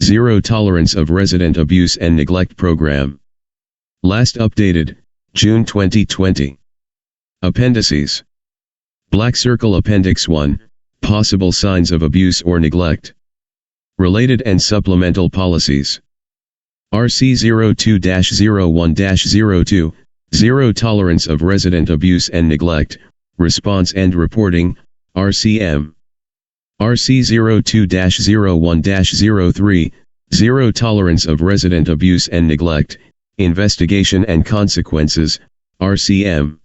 Zero Tolerance of Resident Abuse and Neglect Program. Last updated, June 2020. Appendices. Black Circle Appendix 1, Possible Signs of Abuse or Neglect. Related and Supplemental Policies. RC 02-01-02, Zero Tolerance of Resident Abuse and Neglect, Response and Reporting, RCM. RC 02-01-03, Zero Tolerance of Resident Abuse and Neglect, Investigation and Consequences, RCM.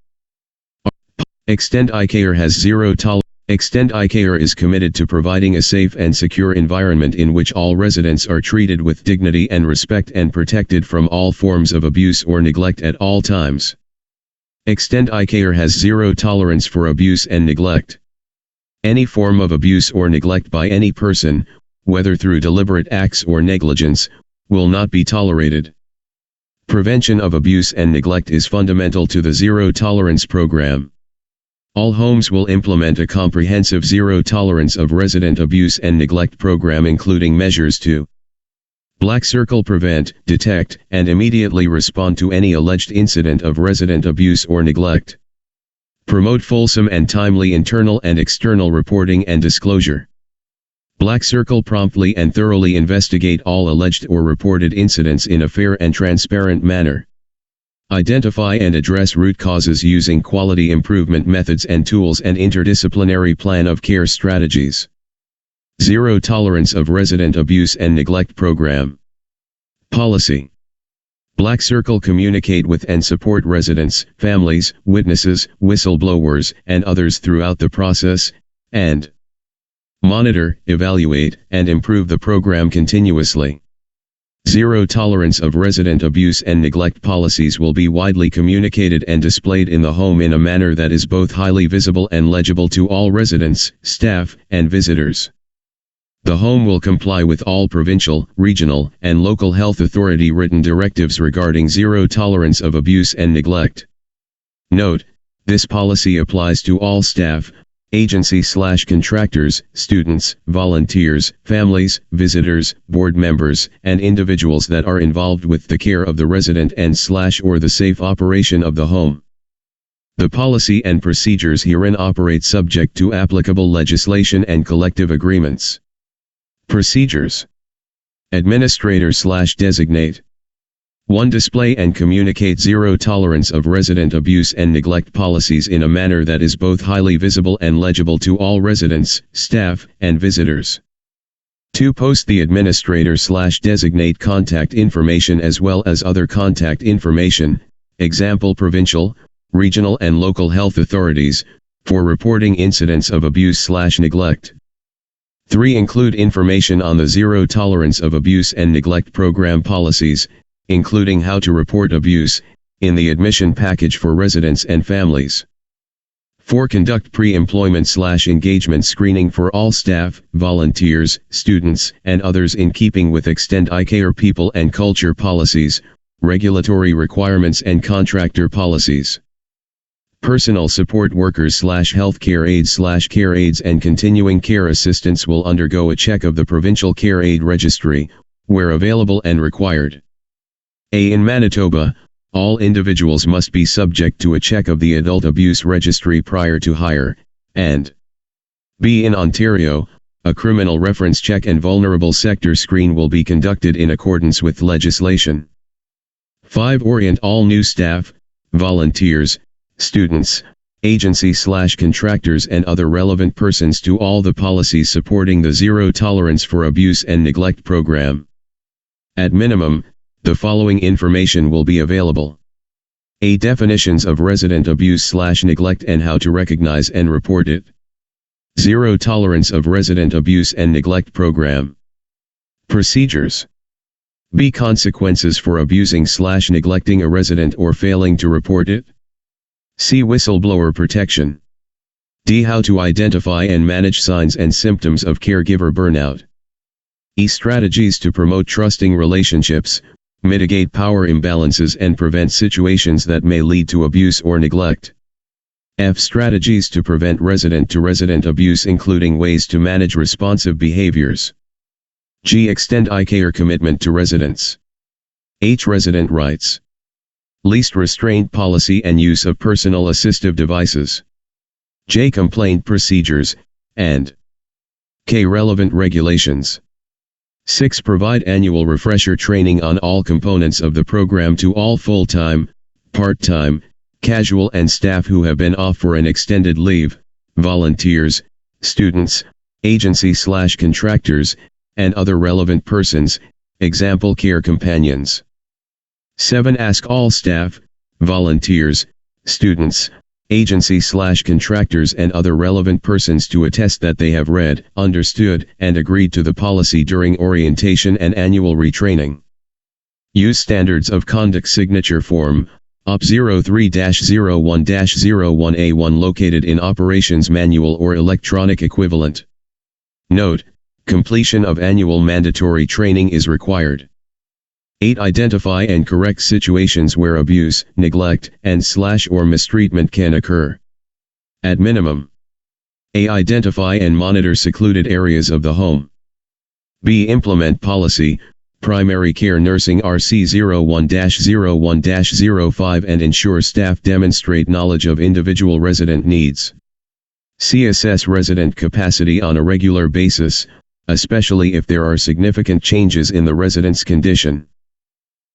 Extend iCare has zero tolerance. Extend iCare is committed to providing a safe and secure environment in which all residents are treated with dignity and respect and protected from all forms of abuse or neglect at all times. Extend iCare has zero tolerance for abuse and neglect. Any form of abuse or neglect by any person, whether through deliberate acts or negligence, will not be tolerated. Prevention of abuse and neglect is fundamental to the Zero Tolerance Program. All homes will implement a comprehensive zero tolerance of resident abuse and neglect program, including measures to Black Circle prevent, detect, and immediately respond to any alleged incident of resident abuse or neglect. Promote fulsome and timely internal and external reporting and disclosure. Black Circle promptly and thoroughly investigate all alleged or reported incidents in a fair and transparent manner. Identify and address root causes using quality improvement methods and tools and interdisciplinary plan of care strategies. Zero Tolerance of Resident Abuse and Neglect Program. Policy. Black Circle communicate with and support residents, families, witnesses, whistleblowers, and others throughout the process, and monitor, evaluate, and improve the program continuously. Zero Tolerance of Resident Abuse and Neglect policies will be widely communicated and displayed in the home in a manner that is both highly visible and legible to all residents, staff, and visitors. The home will comply with all provincial, regional, and local health authority written directives regarding zero tolerance of abuse and neglect. Note: this policy applies to all staff, agency/contractors, students, volunteers, families, visitors, board members, and individuals that are involved with the care of the resident and/or the safe operation of the home. The policy and procedures herein operate subject to applicable legislation and collective agreements. Procedures. Administrator/designate. 1. Display and communicate zero tolerance of resident abuse and neglect policies in a manner that is both highly visible and legible to all residents, staff, and visitors. 2. Post the administrator/designate contact information as well as other contact information, example provincial, regional and local health authorities, for reporting incidents of abuse/neglect. 3. Include information on the Zero Tolerance of Abuse and Neglect Program policies, including how to report abuse, in the admission package for residents and families. 4. Conduct pre-employment/engagement screening for all staff, volunteers, students, and others in keeping with Extend iCare people and culture policies, regulatory requirements and contractor policies. Personal support workers/healthcare aides/care aides and continuing care assistants will undergo a check of the Provincial Care Aid Registry, where available and required. A. In Manitoba, all individuals must be subject to a check of the Adult Abuse Registry prior to hire, and B. In Ontario, a criminal reference check and vulnerable sector screen will be conducted in accordance with legislation. 5. Orient all new staff, volunteers, students, agency/contractors and other relevant persons to all the policies supporting the Zero Tolerance for Abuse and Neglect Program. At minimum, the following information will be available. A. Definitions of resident abuse/neglect and how to recognize and report it. Zero Tolerance of Resident Abuse and Neglect Program. Procedures. B. Consequences for abusing/neglecting a resident or failing to report it. C. Whistleblower protection. D. How to identify and manage signs and symptoms of caregiver burnout. E. Strategies to promote trusting relationships, mitigate power imbalances and prevent situations that may lead to abuse or neglect. F. Strategies to prevent resident-to-resident abuse, including ways to manage responsive behaviors. G. Extend iCare commitment to residents. H. Resident rights. Least restraint policy and use of personal assistive devices. J. Complaint procedures, and K. Relevant regulations. 6. Provide annual refresher training on all components of the program to all full-time, part-time, casual and staff who have been off for an extended leave, volunteers, students, agency/contractors, and other relevant persons, example care companions. 7. Ask all staff, volunteers, students, agency/contractors and other relevant persons to attest that they have read, understood, and agreed to the policy during orientation and annual retraining. Use Standards of Conduct Signature Form, OP 03-01-01A1 located in Operations Manual or electronic equivalent. Note: completion of annual mandatory training is required. 8. Identify and correct situations where abuse, neglect, and/or mistreatment can occur. At minimum. A. Identify and monitor secluded areas of the home. B. Implement policy, primary care nursing RC 01-01-05 and ensure staff demonstrate knowledge of individual resident needs. C. Assess resident capacity on a regular basis, especially if there are significant changes in the resident's condition.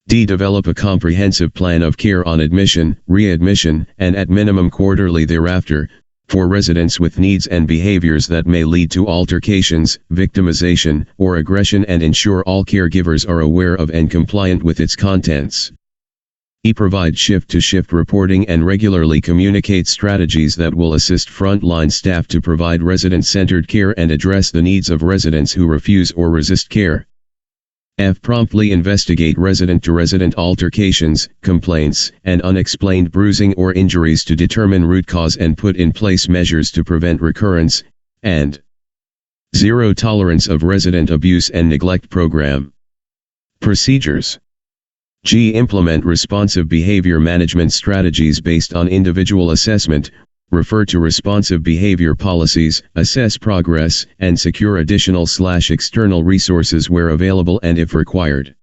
D. Develop a comprehensive plan of care on admission, readmission, and at minimum quarterly thereafter, for residents with needs and behaviors that may lead to altercations, victimization, or aggression and ensure all caregivers are aware of and compliant with its contents. E. Provide shift-to-shift reporting and regularly communicate strategies that will assist frontline staff to provide resident-centered care and address the needs of residents who refuse or resist care. F. Promptly investigate resident-to-resident altercations, complaints, and unexplained bruising or injuries to determine root cause and put in place measures to prevent recurrence, and Zero Tolerance of Resident Abuse and Neglect Program. Procedures. G. Implement responsive behavior management strategies based on individual assessment, refer to responsive behavior policies, assess progress, and secure additional/external resources where available and if required.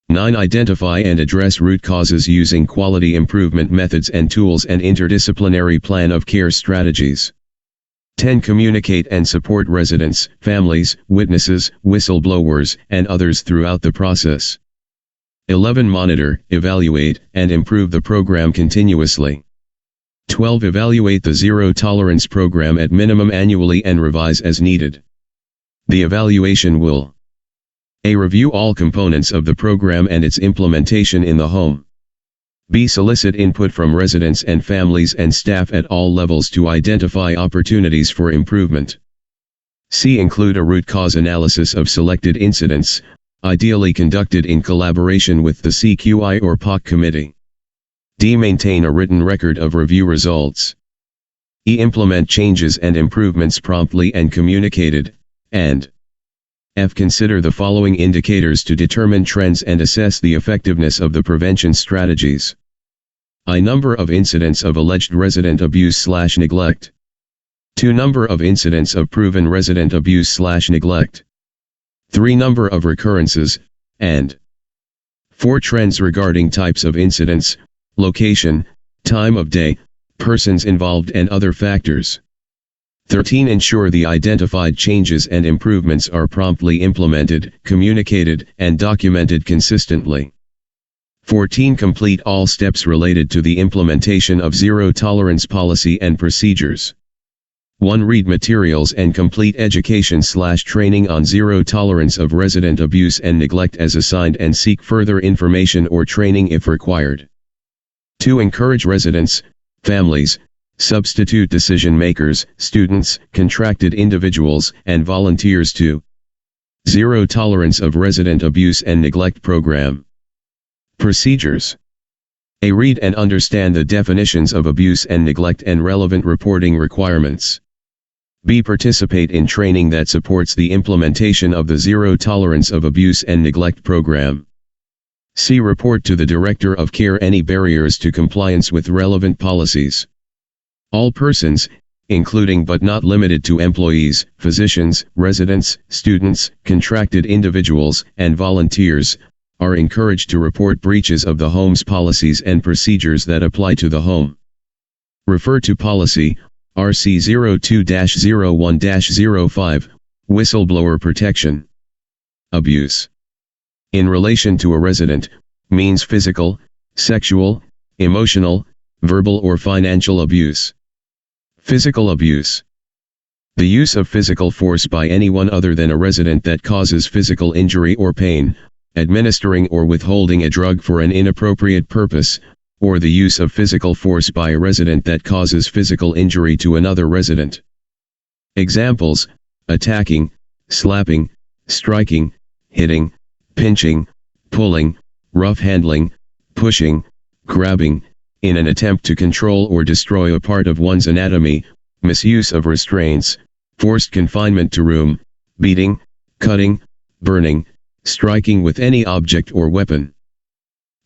9. Identify and address root causes using quality improvement methods and tools and interdisciplinary plan of care strategies. 10. Communicate and support residents, families, witnesses, whistleblowers, and others throughout the process. 11. Monitor, evaluate, and improve the program continuously. 12. Evaluate the Zero Tolerance program at minimum annually and revise as needed. The evaluation will: A. Review all components of the program and its implementation in the home. B. Solicit input from residents and families and staff at all levels to identify opportunities for improvement. C. Include a root cause analysis of selected incidents, ideally conducted in collaboration with the CQI or POC committee. D. Maintain a written record of review results. E. Implement changes and improvements promptly and communicated, and F. Consider the following indicators to determine trends and assess the effectiveness of the prevention strategies. I. Number of incidents of alleged resident abuse/neglect. 2. Number of incidents of proven resident abuse/neglect. 3. Number of recurrences, and 4. Trends regarding types of incidents, location, time of day, persons involved and other factors. 13. Ensure the identified changes and improvements are promptly implemented, communicated, and documented consistently. 14. Complete all steps related to the implementation of Zero Tolerance policy and procedures. 1. Read materials and complete education/training on Zero Tolerance of Resident Abuse and Neglect as assigned and seek further information or training if required. 2. Encourage residents, families, substitute decision makers, students, contracted individuals, and volunteers to Zero Tolerance of Resident Abuse and Neglect Program. Procedures. A. Read and understand the definitions of abuse and neglect and relevant reporting requirements. B. Participate in training that supports the implementation of the Zero Tolerance of Abuse and Neglect Program. C. Report to the Director of Care any barriers to compliance with relevant policies. All persons, including but not limited to employees, physicians, residents, students, contracted individuals, and volunteers, are encouraged to report breaches of the home's policies and procedures that apply to the home. Refer to Policy, RC 02-01-05, Whistleblower Protection. Abuse. In relation to a resident, means physical, sexual, emotional, verbal or financial abuse. Physical abuse. The use of physical force by anyone other than a resident that causes physical injury or pain, administering or withholding a drug for an inappropriate purpose, or the use of physical force by a resident that causes physical injury to another resident. Examples: attacking, slapping, striking, hitting, pinching, pulling, rough handling, pushing, grabbing, in an attempt to control or destroy a part of one's anatomy, misuse of restraints, forced confinement to room, beating, cutting, burning, striking with any object or weapon.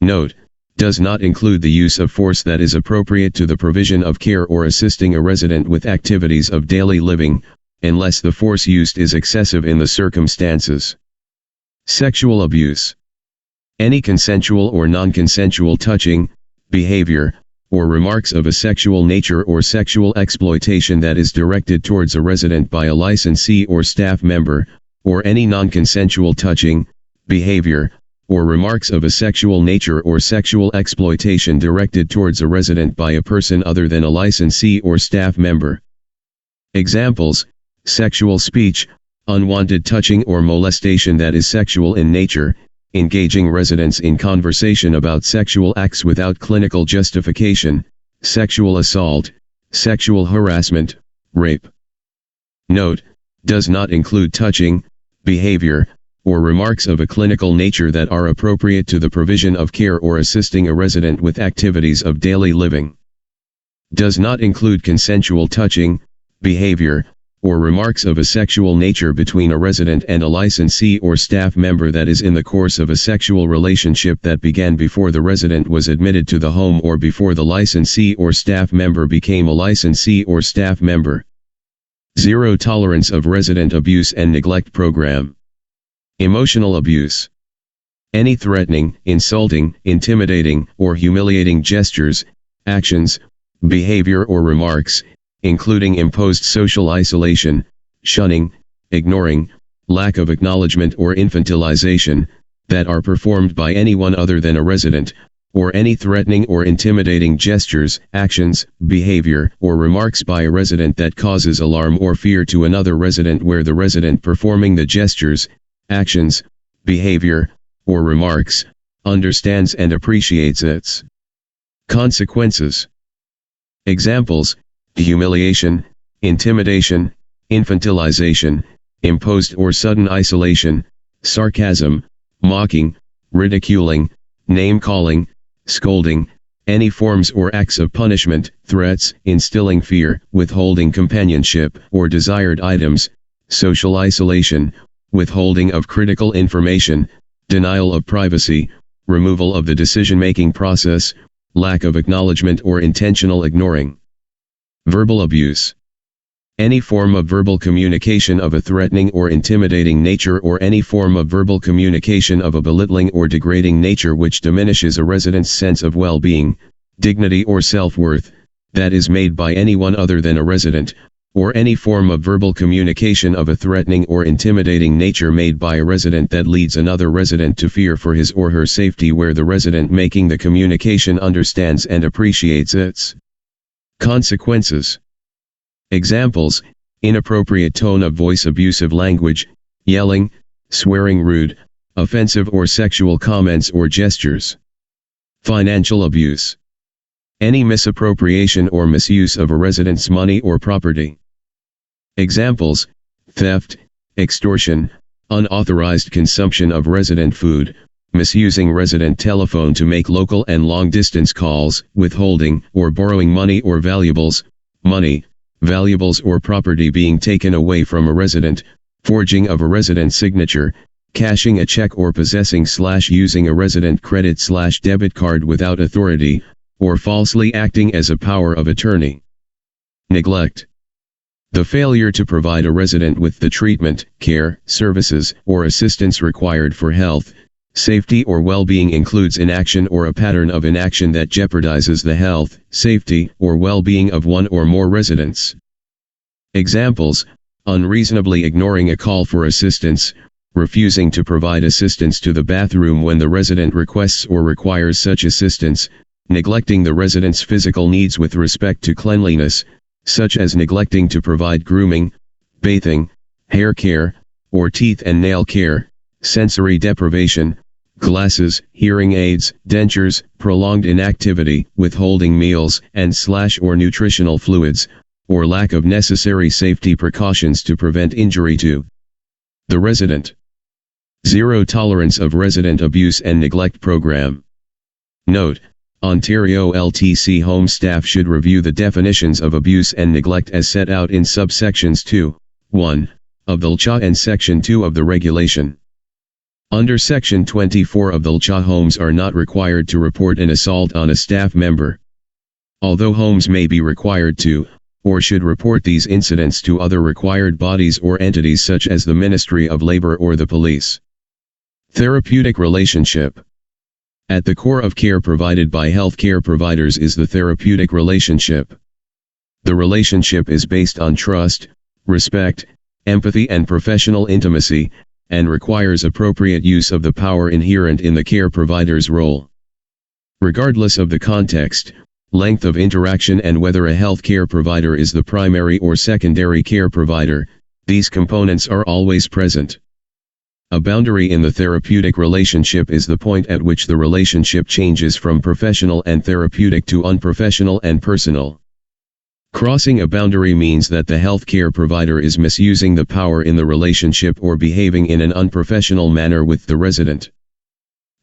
Note: does not include the use of force that is appropriate to the provision of care or assisting a resident with activities of daily living, unless the force used is excessive in the circumstances. Sexual abuse. Any consensual or non-consensual touching, behavior, or remarks of a sexual nature or sexual exploitation that is directed towards a resident by a licensee or staff member, or any non-consensual touching, behavior, or remarks of a sexual nature or sexual exploitation directed towards a resident by a person other than a licensee or staff member. Examples: sexual speech, unwanted touching or molestation that is sexual in nature, engaging residents in conversation about sexual acts without clinical justification, sexual assault, sexual harassment, rape. Note: does not include touching, behavior, or remarks of a clinical nature that are appropriate to the provision of care or assisting a resident with activities of daily living. Does not include consensual touching, behavior, or remarks of a sexual nature between a resident and a licensee or staff member that is in the course of a sexual relationship that began before the resident was admitted to the home or before the licensee or staff member became a licensee or staff member. Zero tolerance of resident abuse and neglect program. Emotional abuse. Any threatening, insulting, intimidating, or humiliating gestures, actions, behavior or remarks, including imposed social isolation, shunning, ignoring, lack of acknowledgement or infantilization, that are performed by anyone other than a resident, or any threatening or intimidating gestures, actions, behavior, or remarks by a resident that causes alarm or fear to another resident where the resident performing the gestures, actions, behavior, or remarks, understands and appreciates its consequences. Examples: humiliation, intimidation, infantilization, imposed or sudden isolation, sarcasm, mocking, ridiculing, name-calling, scolding, any forms or acts of punishment, threats, instilling fear, withholding companionship or desired items, social isolation, withholding of critical information, denial of privacy, removal of the decision-making process, lack of acknowledgement or intentional ignoring. Verbal abuse. Any form of verbal communication of a threatening or intimidating nature or any form of verbal communication of a belittling or degrading nature which diminishes a resident's sense of well-being, dignity or self-worth, that is made by anyone other than a resident, or any form of verbal communication of a threatening or intimidating nature made by a resident that leads another resident to fear for his or her safety where the resident making the communication understands and appreciates its consequences. Examples: inappropriate tone of voice, abusive language, yelling, swearing, rude, offensive or sexual comments or gestures. Financial abuse. Any misappropriation or misuse of a resident's money or property. Examples: theft, extortion, unauthorized consumption of resident food, misusing resident telephone to make local and long-distance calls, withholding or borrowing money or valuables, money, valuables or property being taken away from a resident, forging of a resident's signature, cashing a check or possessing/using a resident credit/debit card without authority, or falsely acting as a power of attorney. Neglect. The failure to provide a resident with the treatment, care, services, or assistance required for health, safety or well-being includes inaction or a pattern of inaction that jeopardizes the health, safety, or well-being of one or more residents. Examples: unreasonably ignoring a call for assistance, refusing to provide assistance to the bathroom when the resident requests or requires such assistance, neglecting the resident's physical needs with respect to cleanliness, such as neglecting to provide grooming, bathing, hair care, or teeth and nail care, sensory deprivation, glasses, hearing aids, dentures, prolonged inactivity, withholding meals and/or nutritional fluids, or lack of necessary safety precautions to prevent injury to the resident. Zero tolerance of resident abuse and neglect program. Note: Ontario LTC home staff should review the definitions of abuse and neglect as set out in subsections 2.1 of the LCHA and Section 2 of the regulation. Under Section 24 of the LCHA, homes are not required to report an assault on a staff member. Although homes may be required to, or should report these incidents to other required bodies or entities such as the Ministry of Labor or the police. Therapeutic relationship. At the core of care provided by healthcare providers is the therapeutic relationship. The relationship is based on trust, respect, empathy and professional intimacy, and requires appropriate use of the power inherent in the care provider's role. Regardless of the context, length of interaction and whether a healthcare provider is the primary or secondary care provider, these components are always present. A boundary in the therapeutic relationship is the point at which the relationship changes from professional and therapeutic to unprofessional and personal. Crossing a boundary means that the healthcare provider is misusing the power in the relationship or behaving in an unprofessional manner with the resident.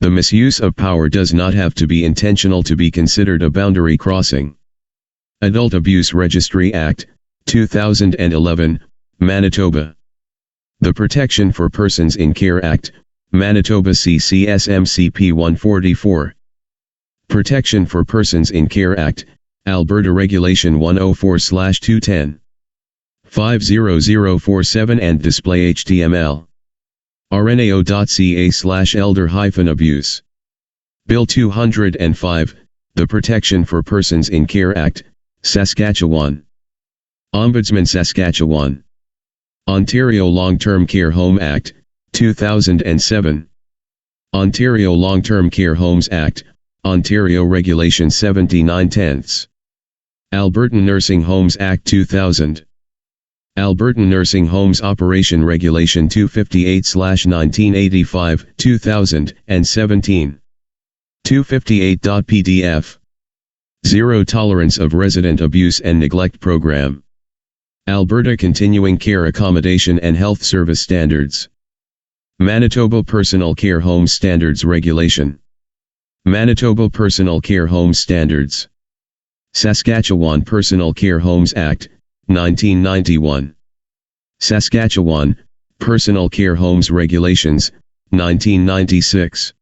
The misuse of power does not have to be intentional to be considered a boundary crossing. Adult Abuse Registry Act, 2011, Manitoba. The Protection for Persons in Care Act, Manitoba CCSMCP 144. Protection for Persons in Care Act, Alberta Regulation 104/210. 50047 and display HTML. rnao.ca/elder-abuse. Bill 205, the Protection for Persons in Care Act, Saskatchewan. Ombudsman Saskatchewan. Ontario Long-Term Care Home Act, 2007. Ontario Long-Term Care Homes Act, Ontario Regulation 79/10. Albertan Nursing Homes Act 2000. Albertan Nursing Homes Operation Regulation 258/1985, 2017. 258.pdf. Zero Tolerance of Resident Abuse and Neglect Program. Alberta Continuing Care Accommodation and Health Service Standards. Manitoba Personal Care Home Standards Regulation. Manitoba Personal Care Home Standards. Saskatchewan Personal Care Homes Act, 1991. Saskatchewan Personal Care Homes Regulations, 1996.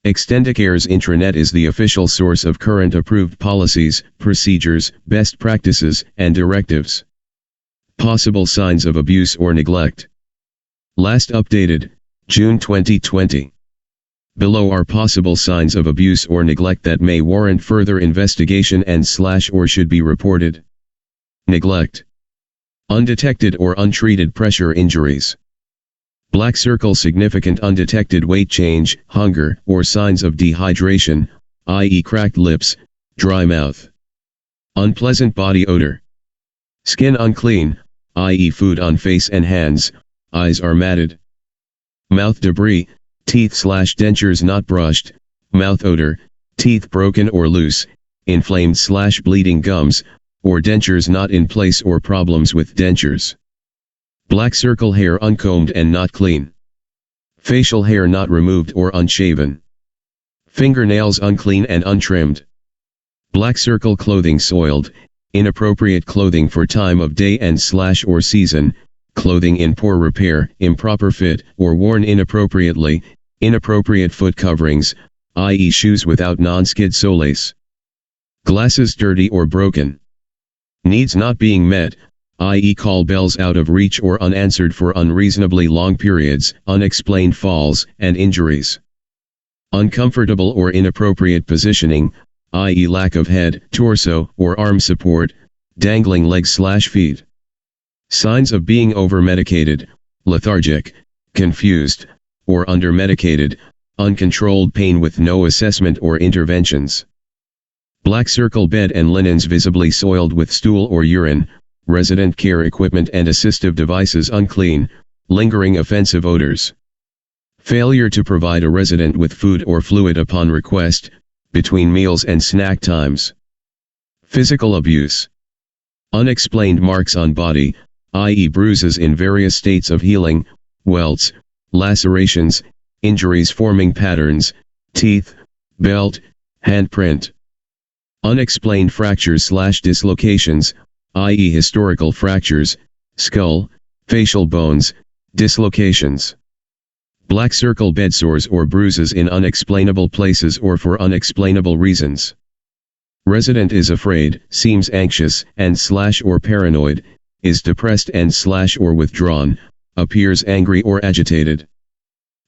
Extendicare's intranet is the official source of current approved policies, procedures, best practices, and directives. Possible signs of abuse or neglect. Last updated, June 2020. Below are possible signs of abuse or neglect that may warrant further investigation and/or should be reported. Neglect. Undetected or untreated pressure injuries. Black circle: significant undetected weight change, hunger, or signs of dehydration, i.e. cracked lips, dry mouth. Unpleasant body odor. Skin unclean, i.e. food on face and hands, eyes are matted. Mouth debris, teeth/dentures not brushed, mouth odor, teeth broken or loose, inflamed/bleeding gums, or dentures not in place or problems with dentures. Black circle: hair uncombed and not clean. Facial hair not removed or unshaven. Fingernails unclean and untrimmed. Black circle: clothing soiled, inappropriate clothing for time of day and/or season, clothing in poor repair, improper fit, or worn inappropriately, inappropriate foot coverings, i.e. shoes without non-skid soles. Glasses dirty or broken. Needs not being met, i.e. call bells out of reach or unanswered for unreasonably long periods, unexplained falls and injuries. Uncomfortable or inappropriate positioning, i.e. lack of head, torso, or arm support, dangling legs/feet. Signs of being over-medicated, lethargic, confused, or under-medicated, uncontrolled pain with no assessment or interventions. Black circle bed and linens visibly soiled with stool or urine, resident care equipment and assistive devices unclean, lingering offensive odors. Failure to provide a resident with food or fluid upon request, between meals and snack times. Physical abuse. Unexplained marks on body, i.e. bruises in various states of healing, welts, lacerations, injuries forming patterns, teeth, belt, handprint. Unexplained fractures/dislocations, i.e. historical fractures, skull, facial bones, dislocations. Black circle bed sores or bruises in unexplainable places or for unexplainable reasons. Resident is afraid, seems anxious and/or paranoid, is depressed and/or withdrawn, appears angry or agitated.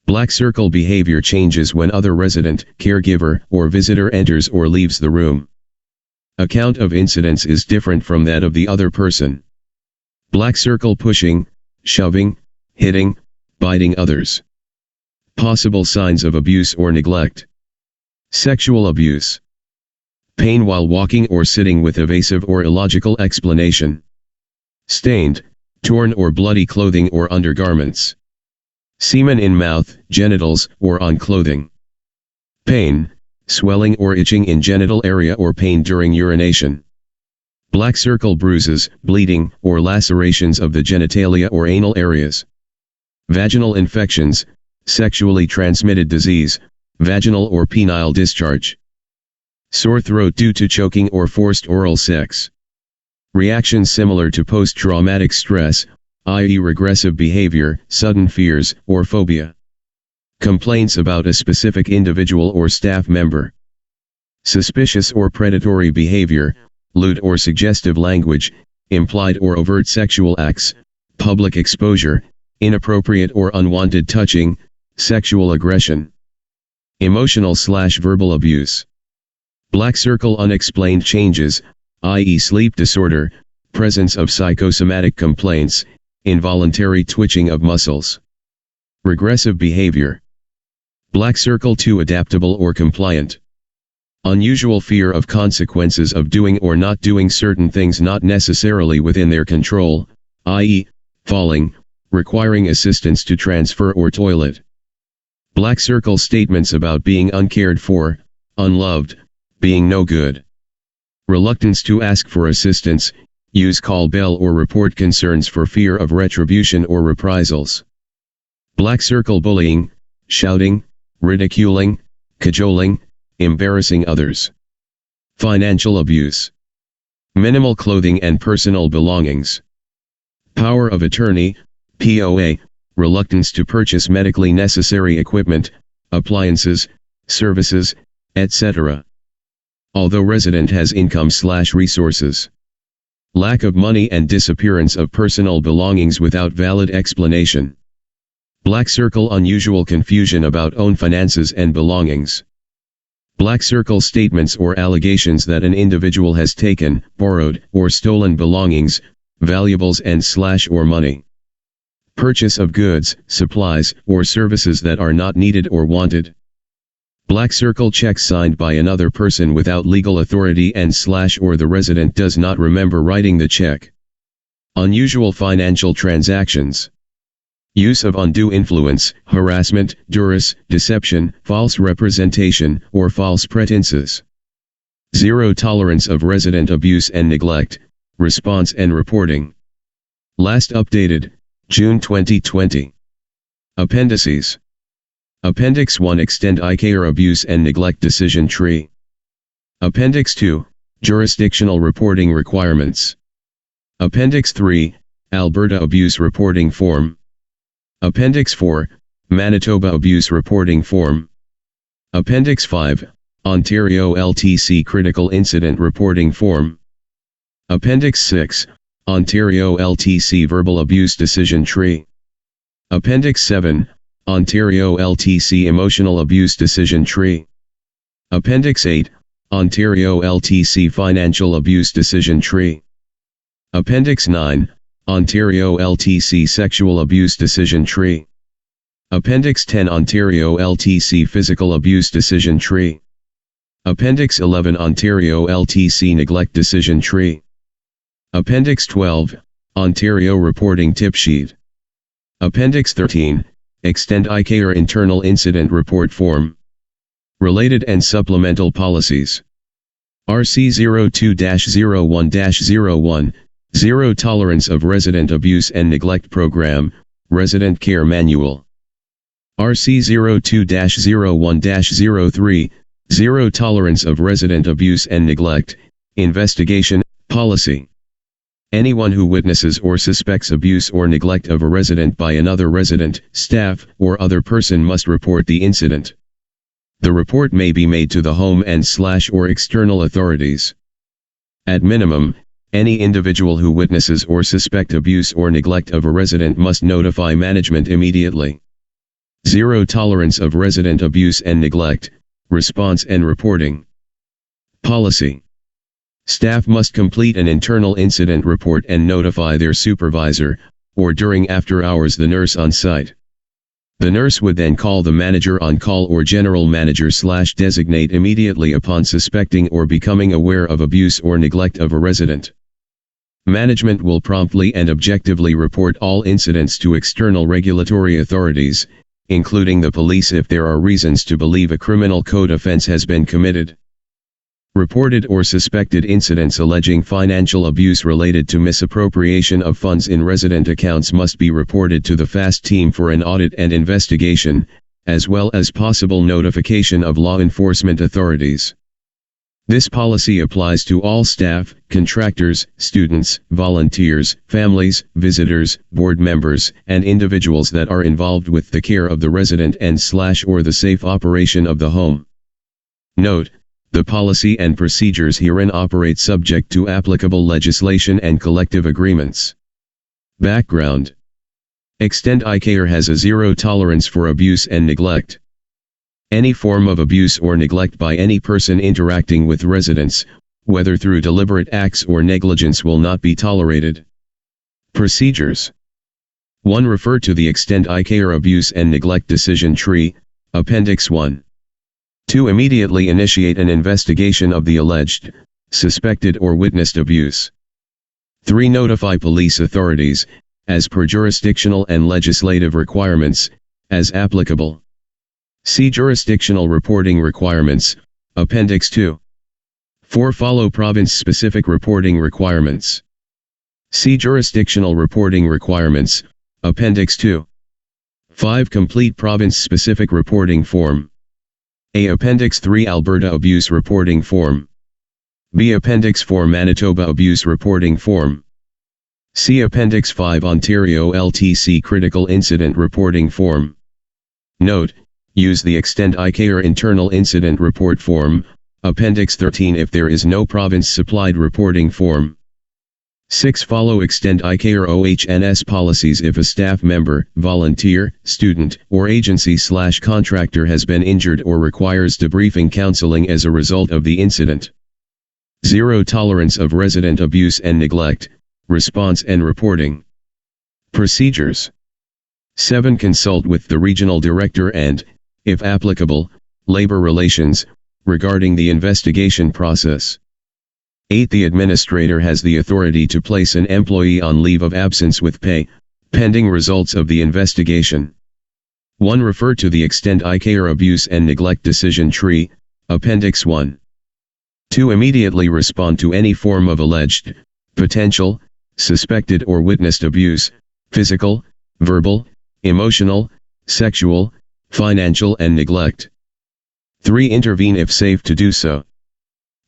Black circle behavior changes when other resident, caregiver, or visitor enters or leaves the room. Account of incidents is different from that of the other person. Black circle pushing, shoving, hitting, biting others. Possible signs of abuse or neglect. Sexual abuse. Pain while walking or sitting with evasive or illogical explanation. Stained, torn or bloody clothing or undergarments. Semen in mouth, genitals, or on clothing. Pain, swelling or itching in genital area or pain during urination. Black circle bruises, bleeding, or lacerations of the genitalia or anal areas. Vaginal infections, sexually transmitted disease, vaginal or penile discharge. Sore throat due to choking or forced oral sex. Reactions similar to post-traumatic stress, i.e. regressive behavior, sudden fears, or phobia. Complaints about a specific individual or staff member. Suspicious or predatory behavior, lewd or suggestive language, implied or overt sexual acts, public exposure, inappropriate or unwanted touching, sexual aggression. Emotional/verbal abuse. Black circle unexplained changes, i.e. sleep disorder, presence of psychosomatic complaints, involuntary twitching of muscles. Regressive behavior. Black circle too adaptable or compliant. Unusual fear of consequences of doing or not doing certain things not necessarily within their control, i.e. falling, requiring assistance to transfer or toilet. Black circle statements about being uncared for, unloved, being no good. Reluctance to ask for assistance, use call bell or report concerns for fear of retribution or reprisals. Black circle bullying, shouting, ridiculing, cajoling, embarrassing others. Financial abuse. Minimal clothing and personal belongings. Power of attorney, POA, reluctance to purchase medically necessary equipment, appliances, services, etc. Although resident has income/resources. Lack of money and disappearance of personal belongings without valid explanation. Black circle unusual confusion about own finances and belongings. Black circle statements or allegations that an individual has taken, borrowed, or stolen belongings, valuables and/or money. Purchase of goods, supplies, or services that are not needed or wanted. Black circle checks signed by another person without legal authority and/or the resident does not remember writing the check. Unusual financial transactions. Use of undue influence, harassment, duress, deception, false representation, or false pretenses. Zero tolerance of resident abuse and neglect, response and reporting. Last updated, June 2020. Appendices. Appendix 1 Extend ICARE Abuse and Neglect Decision Tree. Appendix 2, Jurisdictional Reporting Requirements. Appendix 3, Alberta Abuse Reporting Form. Appendix 4, Manitoba Abuse Reporting Form. Appendix 5, Ontario LTC Critical Incident Reporting Form. Appendix 6, Ontario LTC Verbal Abuse Decision Tree. Appendix 7, Ontario LTC Emotional Abuse Decision Tree. Appendix 8, Ontario LTC Financial Abuse Decision Tree. Appendix 9, Ontario LTC Sexual Abuse Decision Tree. Appendix 10, Ontario LTC Physical Abuse Decision Tree. Appendix 11, Ontario LTC Neglect Decision Tree. Appendix 12, Ontario Reporting Tip Sheet. Appendix 13, Extend ICARE Internal Incident Report Form. Related and Supplemental Policies. RC 02-01-01, Zero Tolerance of Resident Abuse and Neglect Program, Resident Care Manual. RC 02-01-03, Zero Tolerance of Resident Abuse and Neglect, Investigation, Policy. Anyone who witnesses or suspects abuse or neglect of a resident by another resident, staff, or other person must report the incident. The report may be made to the home and/or external authorities. At minimum, any individual who witnesses or suspect abuse or neglect of a resident must notify management immediately. Zero tolerance of resident abuse and neglect, response and reporting. Policy. Staff must complete an internal incident report and notify their supervisor, or during after hours the nurse on site. The nurse would then call the manager on call or general manager/designate immediately upon suspecting or becoming aware of abuse or neglect of a resident. Management will promptly and objectively report all incidents to external regulatory authorities, including the police if there are reasons to believe a criminal code offense has been committed. Reported or suspected incidents alleging financial abuse related to misappropriation of funds in resident accounts must be reported to the FAST team for an audit and investigation, as well as possible notification of law enforcement authorities. This policy applies to all staff, contractors, students, volunteers, families, visitors, board members, and individuals that are involved with the care of the resident and/or the safe operation of the home. Note: the policy and procedures herein operate subject to applicable legislation and collective agreements. Background. Extend ICARE has a zero tolerance for abuse and neglect. Any form of abuse or neglect by any person interacting with residents, whether through deliberate acts or negligence, will not be tolerated. Procedures. 1. Refer to the Extend ICARE Abuse and Neglect Decision Tree, Appendix 1. 2. Immediately initiate an investigation of the alleged, suspected or witnessed abuse. 3. Notify police authorities, as per jurisdictional and legislative requirements, as applicable. See Jurisdictional Reporting Requirements, Appendix 2. 4. Follow province-specific reporting requirements. See Jurisdictional Reporting Requirements, Appendix 2. 5. Complete province-specific reporting form. A. Appendix 3 Alberta Abuse Reporting Form. B. Appendix 4 Manitoba Abuse Reporting Form. C. Appendix 5 Ontario LTC Critical Incident Reporting Form. Note: use the Extend ICARE Internal Incident Report Form, Appendix 13 if there is no province-supplied reporting form. 6. Follow Extend ICARE OHS policies if a staff member, volunteer, student, or agency/contractor has been injured or requires debriefing counseling as a result of the incident. 0 Tolerance of resident abuse and neglect, response and reporting. Procedures. 7. Consult with the regional director and, if applicable, labor relations, regarding the investigation process. 8. The administrator has the authority to place an employee on leave of absence with pay, pending results of the investigation. 1. Refer to the Extend ICARE Abuse and Neglect Decision Tree, Appendix 1. 2. Immediately respond to any form of alleged, potential, suspected or witnessed abuse, physical, verbal, emotional, sexual, financial and neglect. 3. Intervene if safe to do so.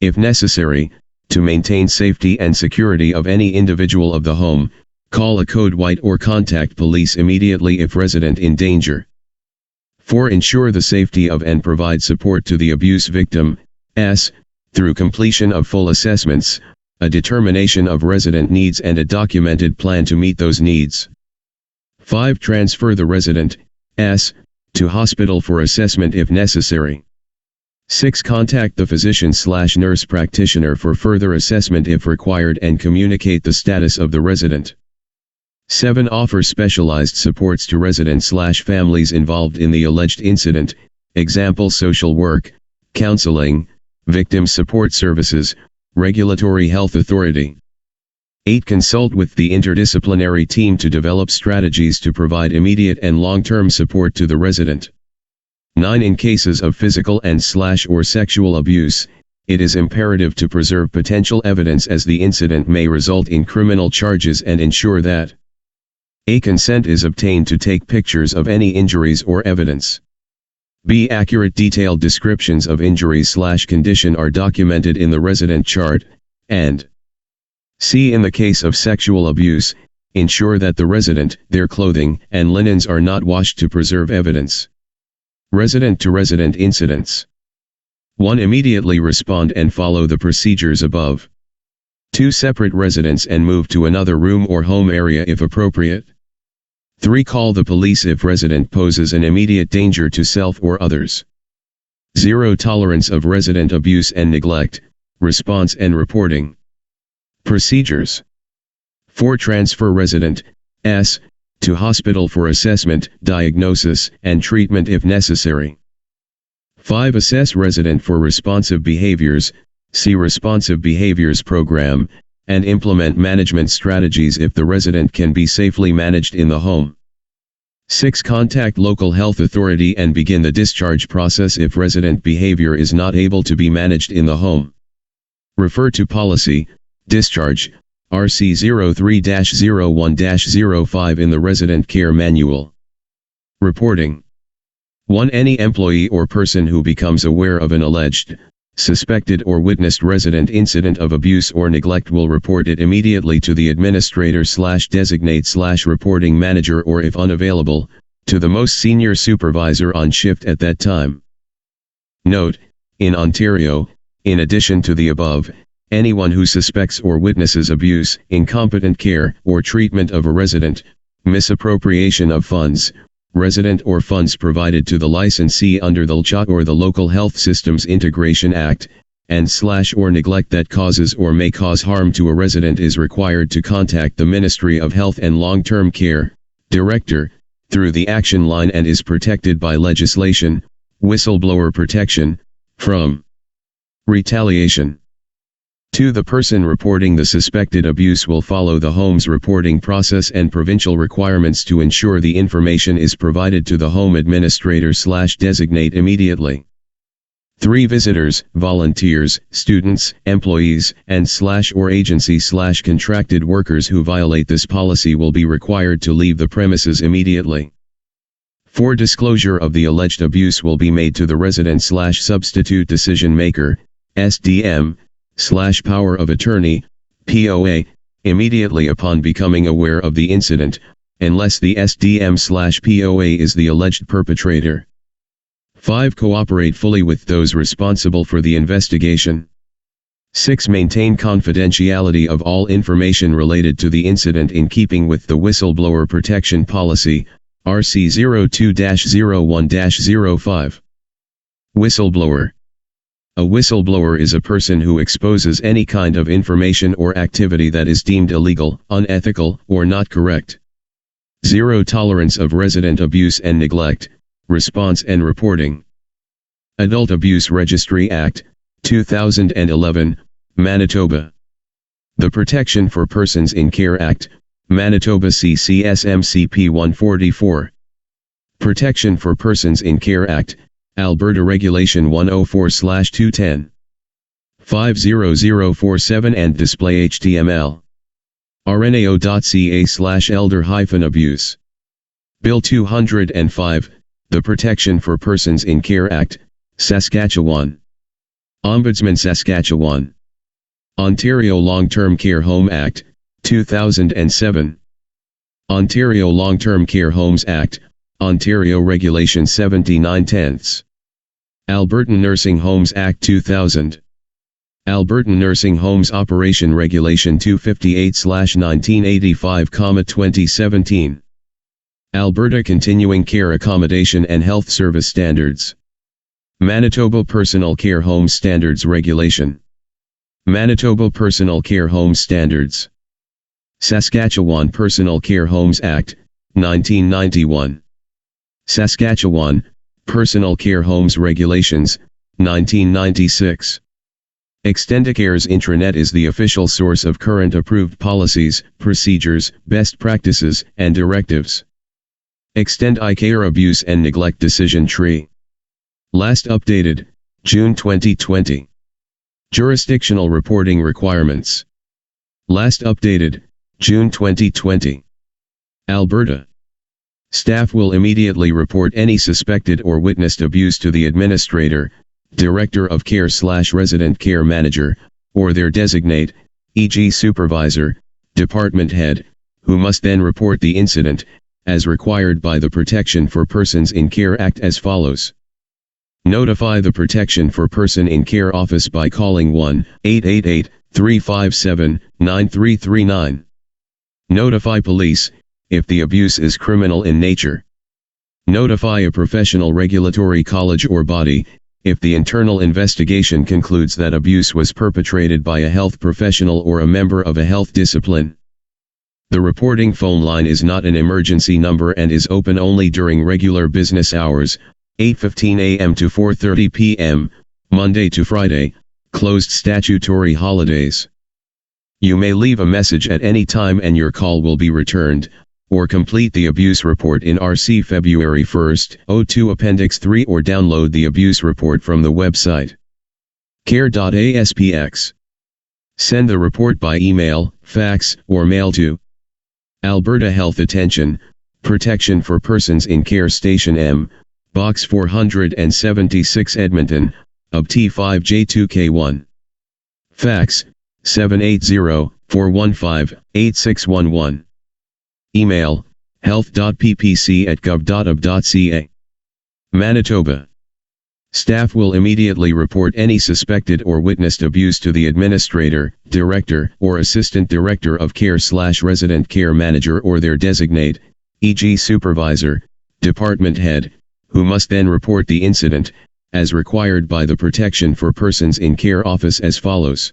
If necessary, to maintain safety and security of any individual of the home, call a code white or contact police immediately if resident in danger. 4. Ensure the safety of and provide support to the abuse victim, through completion of full assessments, a determination of resident needs and a documented plan to meet those needs. 5. Transfer the resident S to hospital for assessment if necessary. 6. Contact the physician/nurse practitioner for further assessment if required and communicate the status of the resident. 7. Offer specialized supports to residents/families involved in the alleged incident, example social work, counseling, victim support services, regulatory health authority. 8. Consult with the interdisciplinary team to develop strategies to provide immediate and long-term support to the resident. 9. In cases of physical and/or sexual abuse, it is imperative to preserve potential evidence as the incident may result in criminal charges and ensure that A. Consent is obtained to take pictures of any injuries or evidence. B. Accurate detailed descriptions of injuries/condition are documented in the resident chart, and C. In the case of sexual abuse, ensure that the resident, their clothing, and linens are not washed to preserve evidence. Resident-to-resident incidents. 1. Immediately respond and follow the procedures above. 2. Separate residents and move to another room or home area if appropriate. 3. Call the police if resident poses an immediate danger to self or others. 0. Tolerance of resident abuse and neglect, response and reporting. Procedures. 4. Transfer resident S to hospital for assessment, diagnosis, and treatment if necessary. 5. Assess resident for responsive behaviors, see Responsive Behaviors Program, and implement management strategies if the resident can be safely managed in the home. 6. Contact local health authority and begin the discharge process if resident behavior is not able to be managed in the home. Refer to Policy, Discharge, RC 03-01-05 in the Resident Care Manual. Reporting. 1. Any employee or person who becomes aware of an alleged, suspected or witnessed resident incident of abuse or neglect will report it immediately to the administrator/designate/reporting manager or if unavailable, to the most senior supervisor on shift at that time. Note, in Ontario, in addition to the above, anyone who suspects or witnesses abuse, incompetent care or treatment of a resident, misappropriation of funds, resident or funds provided to the licensee under the LCHA or the Local Health Systems Integration Act, and/or neglect that causes or may cause harm to a resident is required to contact the Ministry of Health and Long-Term Care, Director, through the action line and is protected by legislation, whistleblower protection, from retaliation. 2. The person reporting the suspected abuse will follow the home's reporting process and provincial requirements to ensure the information is provided to the home administrator/designate immediately. 3. Visitors, volunteers, students, employees, and/or agency/contracted workers who violate this policy will be required to leave the premises immediately. 4. Disclosure of the alleged abuse will be made to the resident/substitute decision maker, SDM/power of attorney, POA, immediately upon becoming aware of the incident, unless the SDM/POA is the alleged perpetrator. 5. Cooperate fully with those responsible for the investigation. 6. Maintain confidentiality of all information related to the incident in keeping with the Whistleblower Protection Policy, RC 02-01-05. Whistleblower. A whistleblower is a person who exposes any kind of information or activity that is deemed illegal, unethical, or not correct. 0. Tolerance of resident abuse and neglect, response and reporting. Adult Abuse Registry Act, 2011, Manitoba. The Protection for Persons in Care Act, Manitoba CCSMCP 144. Protection for Persons in Care Act, Alberta Regulation 104/210. 50047 and display HTML. rnao.ca/elder-abuse. Bill 205, The Protection for Persons in Care Act, Saskatchewan. Ombudsman Saskatchewan. Ontario Long-Term Care Home Act, 2007. Ontario Long-Term Care Homes Act, Ontario Regulation 79/10. Albertan Nursing Homes Act 2000. Albertan Nursing Homes Operation Regulation 258/1985, 2017. Alberta Continuing Care Accommodation and Health Service Standards. Manitoba Personal Care Home Standards Regulation. Manitoba Personal Care Home Standards. Saskatchewan Personal Care Homes Act, 1991. Saskatchewan Personal Care Homes Regulations, 1996. Extendicare's intranet is the official source of current approved policies, procedures, best practices, and directives. Extendicare Abuse and Neglect Decision Tree. Last updated, June 2020. Jurisdictional reporting requirements. Last updated, June 2020. Alberta. Staff will immediately report any suspected or witnessed abuse to the administrator, director of care/resident care manager, or their designate, e.g. supervisor, department head, who must then report the incident, as required by the Protection for Persons in Care Act as follows. Notify the Protection for Person in Care Office by calling 1-888-357-9339. Notify police, if the abuse is criminal in nature. Notify a professional regulatory college or body, if the internal investigation concludes that abuse was perpetrated by a health professional or a member of a health discipline. The reporting phone line is not an emergency number and is open only during regular business hours, 8:15 a.m. to 4:30 p.m., Monday to Friday, closed statutory holidays. You may leave a message at any time and your call will be returned, or complete the abuse report in RC February 1, 02 Appendix 3 or download the abuse report from the website care.aspx. Send the report by email, fax, or mail to Alberta Health Attention, Protection for Persons in Care Station M, Box 476 Edmonton, UB T5J2K1. Fax, 780-415-8611. Email, health.ppc@gov.ub.ca. Manitoba. Staff will immediately report any suspected or witnessed abuse to the administrator, director, or assistant director of care/resident care manager or their designate, e.g. supervisor, department head, who must then report the incident, as required by the Protection for Persons in Care Office as follows.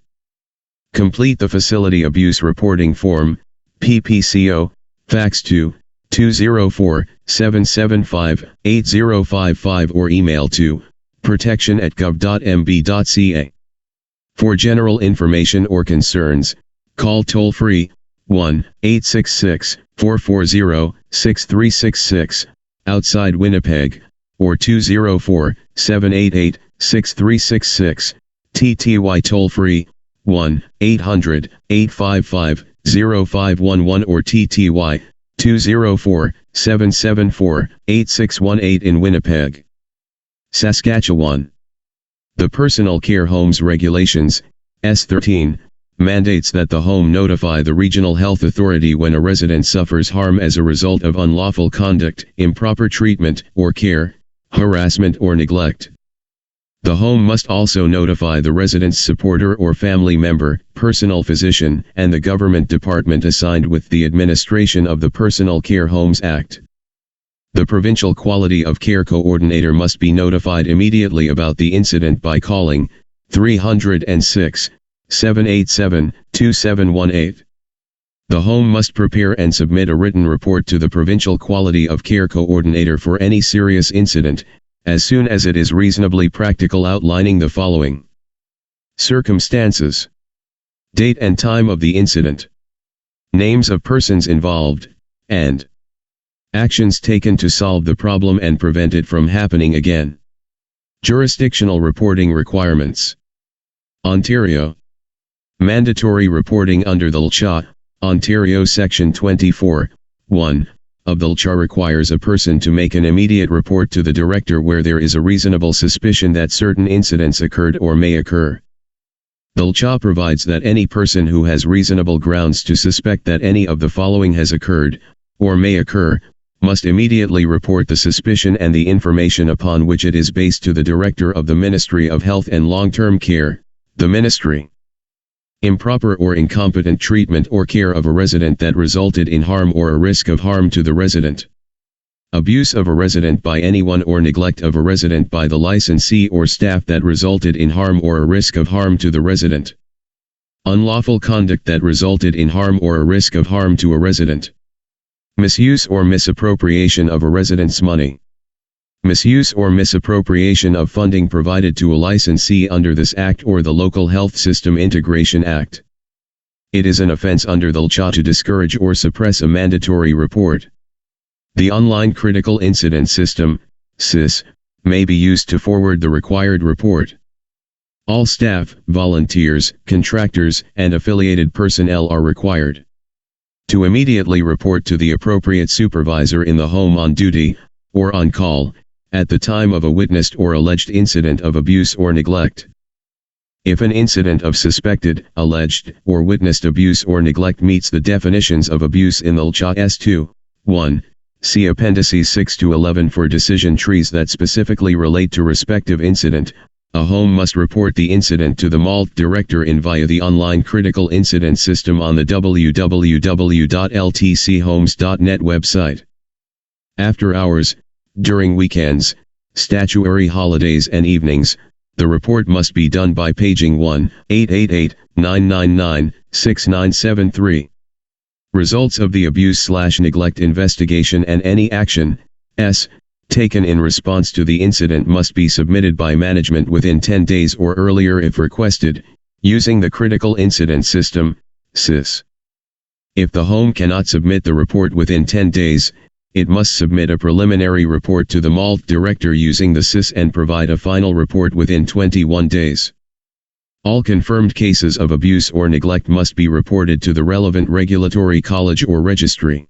Complete the Facility Abuse Reporting Form, PPCO, fax to 204-775-8055 or email to protection@gov.mb.ca. For general information or concerns, call toll-free 1-866-440-6366, outside Winnipeg, or 204-788-6366, TTY toll-free 1-800-855-0511 or TTY 204-774-8618 in Winnipeg. Saskatchewan. The Personal Care Homes Regulations, S13, mandates that the home notify the Regional Health Authority when a resident suffers harm as a result of unlawful conduct, improper treatment or care, harassment or neglect. The home must also notify the resident's supporter or family member, personal physician, and the government department assigned with the administration of the Personal Care Homes Act. The Provincial Quality of Care Coordinator must be notified immediately about the incident by calling 306-787-2718. The home must prepare and submit a written report to the Provincial Quality of Care Coordinator for any serious incident, as soon as it is reasonably practical, outlining the following: circumstances, date and time of the incident, names of persons involved, and actions taken to solve the problem and prevent it from happening again. Jurisdictional reporting requirements. Ontario. Mandatory reporting under the LCHA, Ontario Section 24(1) of the LCHA requires a person to make an immediate report to the director where there is a reasonable suspicion that certain incidents occurred or may occur. The LCHA provides that any person who has reasonable grounds to suspect that any of the following has occurred, or may occur, must immediately report the suspicion and the information upon which it is based to the Director of the Ministry of Health and Long-Term Care, The Ministry. Improper or incompetent treatment or care of a resident that resulted in harm or a risk of harm to the resident. Abuse of a resident by anyone or neglect of a resident by the licensee or staff that resulted in harm or a risk of harm to the resident. Unlawful conduct that resulted in harm or a risk of harm to a resident. Misuse or misappropriation of a resident's money. Misuse or misappropriation of funding provided to a licensee under this Act or the Local Health System Integration Act. It is an offense under the LCA to discourage or suppress a mandatory report. The Online Critical Incident System, SIS, may be used to forward the required report. All staff, volunteers, contractors, and affiliated personnel are required to immediately report to the appropriate supervisor in the home on duty, or on call, at the time of a witnessed or alleged incident of abuse or neglect. If an incident of suspected, alleged, or witnessed abuse or neglect meets the definitions of abuse in the LCA S2, 1, see Appendices 6 to 11 for decision trees that specifically relate to respective incident. A home must report the incident to the MALT director via the Online Critical Incident System on the www.ltchomes.net website. After hours, during weekends, statutory holidays and evenings, the report must be done by paging 1-888-999-6973. Results of the abuse/neglect investigation and any action, taken in response to the incident must be submitted by management within 10 days or earlier if requested, using the Critical Incident System, SIS. If the home cannot submit the report within 10 days, it must submit a preliminary report to the MALT director using the SIS and provide a final report within 21 days. All confirmed cases of abuse or neglect must be reported to the relevant regulatory college or registry.